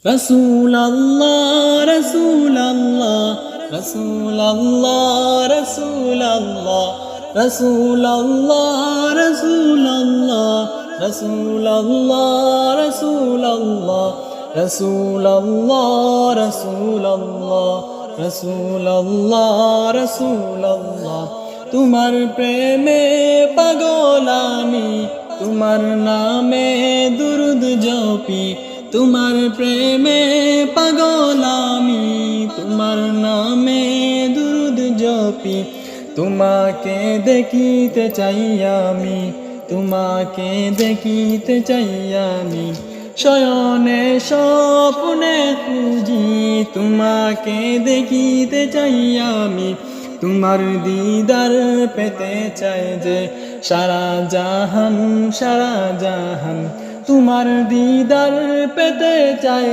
রসুল আল্লাহ রসুল আল্লাহ রসুল আল্লাহ রসুল আল্লাহ রসুল আল্লাহ রসুল আল্লাহ রসুল আল্লাহ রসুল আল্লাহ রসুল আল্লাহ রসুল আল্লাহ রসুল আল্লাহ রসুল আল্লাহ তোমার প্রেমে পাগল আমি তোমার নামে দুরুদ জপি তোমার প্রেমে পাগল আমি তোমার নামে দুরুদ জপি তোমাকে দেখিতে চাই আমি তোমাকে দেখিতে চাই আমি শয়নে স্বপ্নে খুঁজি তোমাকে দেখিতে চাই আমি তোমার দিদার পেতে চাই যে সারা জাহান তোমার দিদার পেতে চাই।